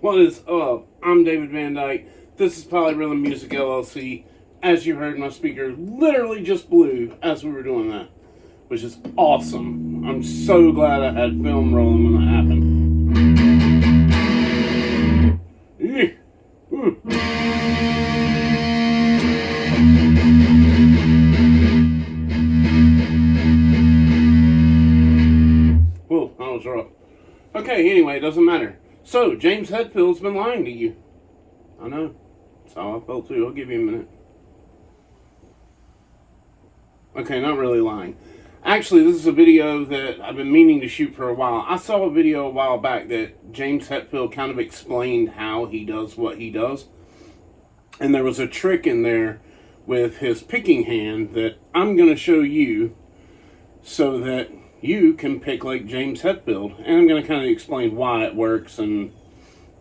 What is up? I'm David Van Dyke. This is Polyrhythm Music LLC. As you heard, my speaker literally just blew as we were doing that, which is awesome. I'm so glad I had film rolling when that happened. Whoa, that was rough. Okay, anyway, it doesn't matter. So, James Hetfield's been lying to you. I know. That's how I felt too. I'll give you a minute. Okay, not really lying. Actually, this is a video that I've been meaning to shoot for a while. I saw a video a while back that James Hetfield kind of explained how he does what he does. And there was a trick in there with his picking hand that I'm going to show you so that you can pick like James Hetfield. And I'm going to kind of explain why it works and,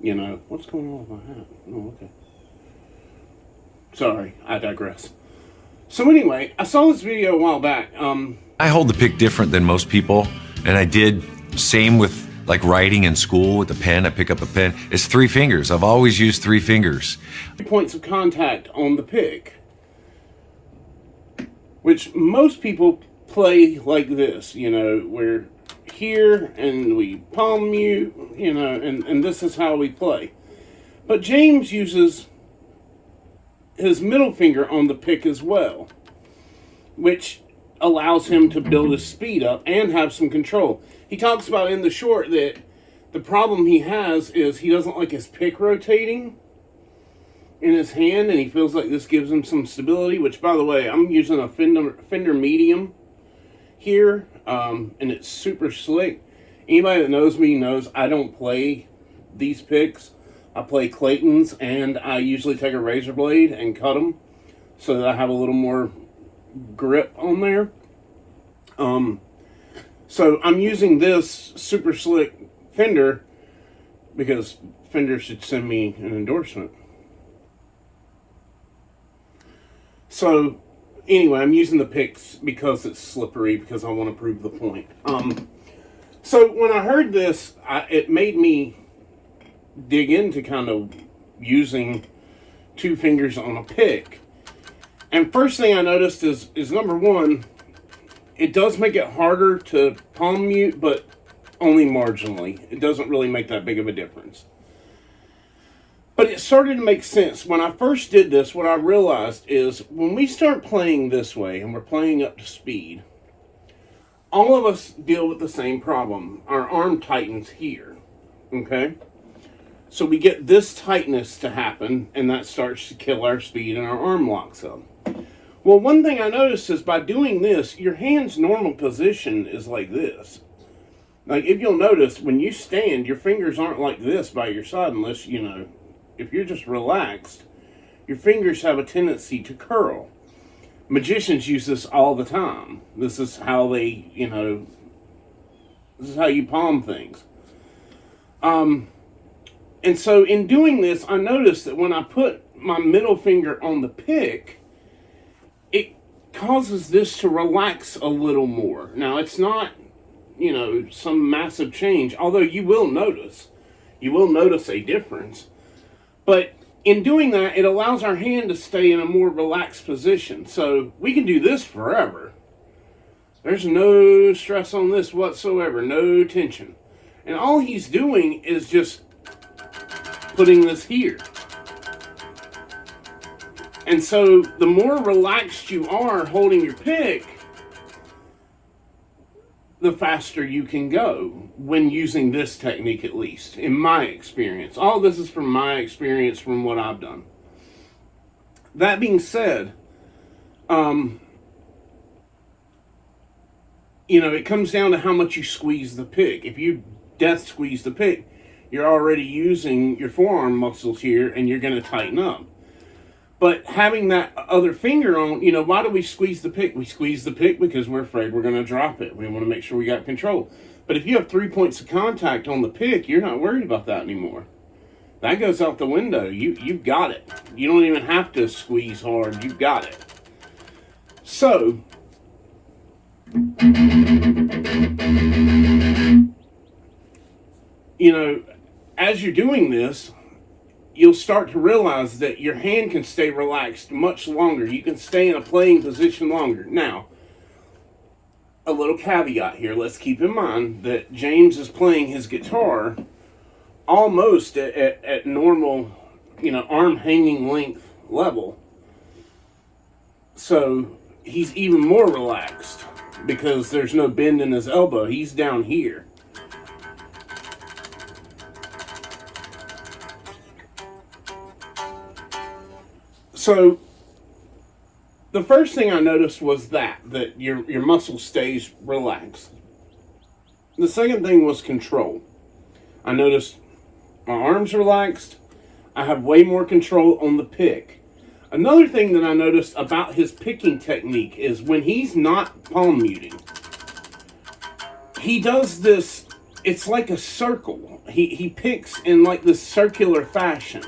you know, what's going on with my hat? Oh, okay. Sorry, I digress. So anyway, I saw this video a while back. I hold the pick different than most people, and I did same with like writing in school with the pen. I pick up a pen. It's 3 fingers. I've always used 3 fingers. Points of contact on the pick, which most people play like this, you know, we're here and we palm mute, you know, and this is how we play. But James uses his middle finger on the pick as well, which allows him to build his speed up and have some control. He talks about in the short that the problem he has is he doesn't like his pick rotating in his hand, and he feels like this gives him some stability, which, by the way, I'm using a Fender Medium here, and it's super slick. Anybody that knows me knows I don't play these picks. I play Clayton's, and I usually take a razor blade and cut them so that I have a little more grip on there. So I'm using this super slick Fender because Fender should send me an endorsement. So anyway, I'm using the picks because it's slippery, because I want to prove the point. So when I heard this, it made me dig into kind of using 2 fingers on a pick. And first thing I noticed is number one, it does make it harder to palm mute, but only marginally. It doesn't really make that big of a difference. But it started to make sense. When I first did this, what I realized is when we start playing this way and we're playing up to speed, all of us deal with the same problem. Our arm tightens here, okay? So we get this tightness to happen, and that starts to kill our speed and our arm locks up. Well, one thing I noticed is by doing this, your hand's normal position is like this. Like, if you'll notice, when you stand, your fingers aren't like this by your side unless, you know, if you're just relaxed, your fingers have a tendency to curl. Magicians use this all the time. This is how they, you know, this is how you palm things. And so in doing this, I noticed that when I put my middle finger on the pick, it causes this to relax a little more. Now, it's not, you know, some massive change, although you will notice a difference. But in doing that, it allows our hand to stay in a more relaxed position. So we can do this forever. There's no stress on this whatsoever, no tension. And all he's doing is just putting this here. And so the more relaxed you are holding your pick, the faster you can go when using this technique, at least, in my experience. All this is from my experience, from what I've done. That being said, you know, it comes down to how much you squeeze the pick. If you death squeeze the pick, you're already using your forearm muscles here, and you're going to tighten up. But having that other finger on, why do we squeeze the pick? We squeeze the pick because we're afraid we're going to drop it. We want to make sure we got control. But if you have 3 points of contact on the pick, you're not worried about that anymore. That goes out the window. You've got it. You don't even have to squeeze hard. You've got it. So, as you're doing this, you'll start to realize that your hand can stay relaxed much longer. You can stay in a playing position longer. Now, a little caveat here. Let's keep in mind that James is playing his guitar almost at normal, arm hanging length level. So he's even more relaxed because there's no bend in his elbow. He's down here. So the first thing I noticed was that your muscle stays relaxed. The second thing was control. I noticed my arms relaxed. I have way more control on the pick. Another thing that I noticed about his picking technique is when he's not palm muting, he does this, it's like a circle. He picks in like this circular fashion.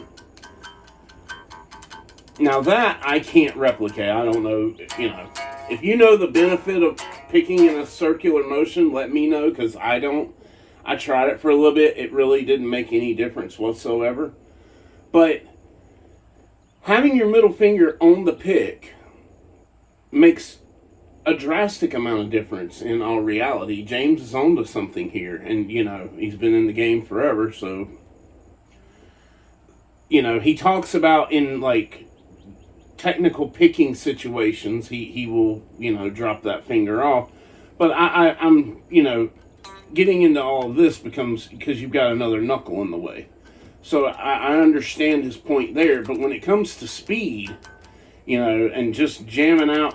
Now that I can't replicate. I don't know, if you know the benefit of picking in a circular motion, let me know, because I don't. I tried it for a little bit. It really didn't make any difference whatsoever. But having your middle finger on the pick makes a drastic amount of difference in all reality. James is onto something here, and he's been in the game forever, so he talks about in like technical picking situations, he will, drop that finger off. But I'm getting into all of this becomes because you've got another knuckle in the way. So I understand his point there, but when it comes to speed, and just jamming out,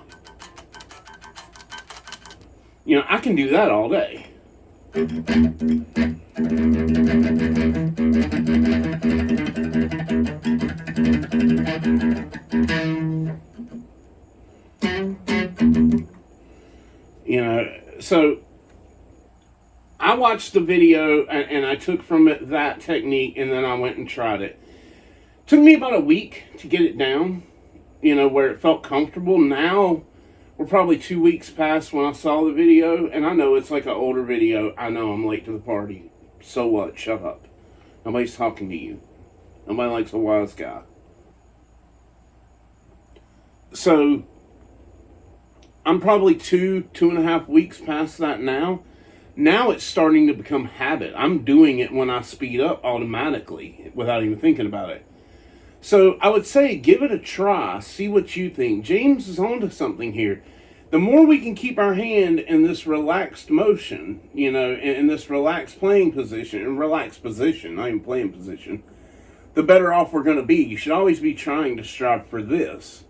I can do that all day. So I watched the video and I took from it that technique, and then I went and tried it. Took me about a week to get it down, where it felt comfortable. Now we're probably 2 weeks past when I saw the video, and I know it's like an older video. I know I'm late to the party. So what? Shut up. Nobody's talking to you. Nobody likes a wise guy. So I'm probably 2.5 weeks past that now. Now it's starting to become habit. I'm doing it when I speed up automatically without even thinking about it. So I would say give it a try. See what you think. James is onto something here. The more we can keep our hand in this relaxed motion, in this relaxed playing position, in relaxed position, not even playing position, the better off we're going to be. You should always be trying to strive for this.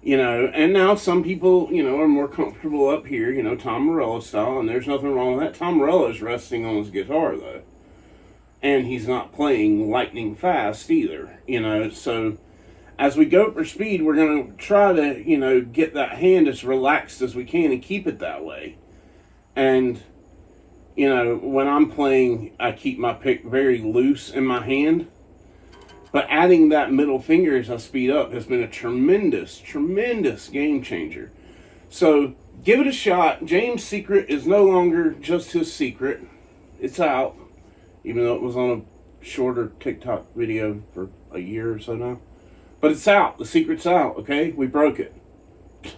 And now some people, are more comfortable up here, Tom Morello style, and there's nothing wrong with that. Tom Morello's resting on his guitar, though. And he's not playing lightning fast either, So as we go for speed, we're going to try to, get that hand as relaxed as we can and keep it that way. And, when I'm playing, I keep my pick very loose in my hand. But adding that middle finger as I speed up has been a tremendous, tremendous game changer. So give it a shot. James' secret is no longer just his secret. It's out, even though it was on a shorter TikTok video for a year or so now. But it's out. The secret's out, okay? We broke it. Who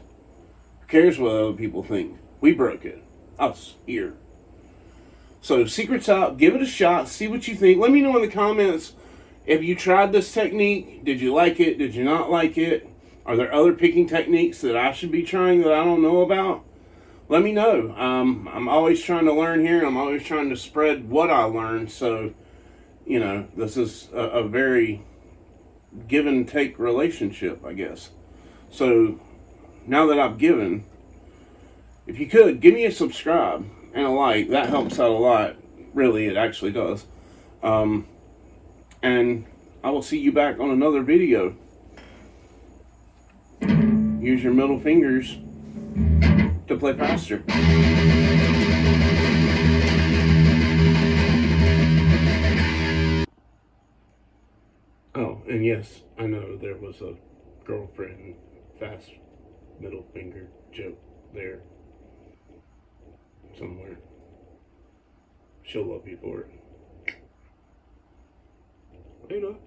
cares what other people think? We broke it. Us, here. So secret's out. Give it a shot. See what you think. Let me know in the comments. Have you tried this technique? Did you like it? Did you not like it? Are there other picking techniques that I should be trying that I don't know about? Let me know. I'm always trying to learn here. I'm always trying to spread what I learned. So, this is a very give and take relationship, I guess. So, now that I've given, if you could, give me a subscribe and a like. That helps out a lot. Really, it actually does. And I will see you back on another video. Use your middle fingers to play pastor. Oh, and yes, I know there was a girlfriend fast middle finger joke there somewhere. She'll love you for it. You know.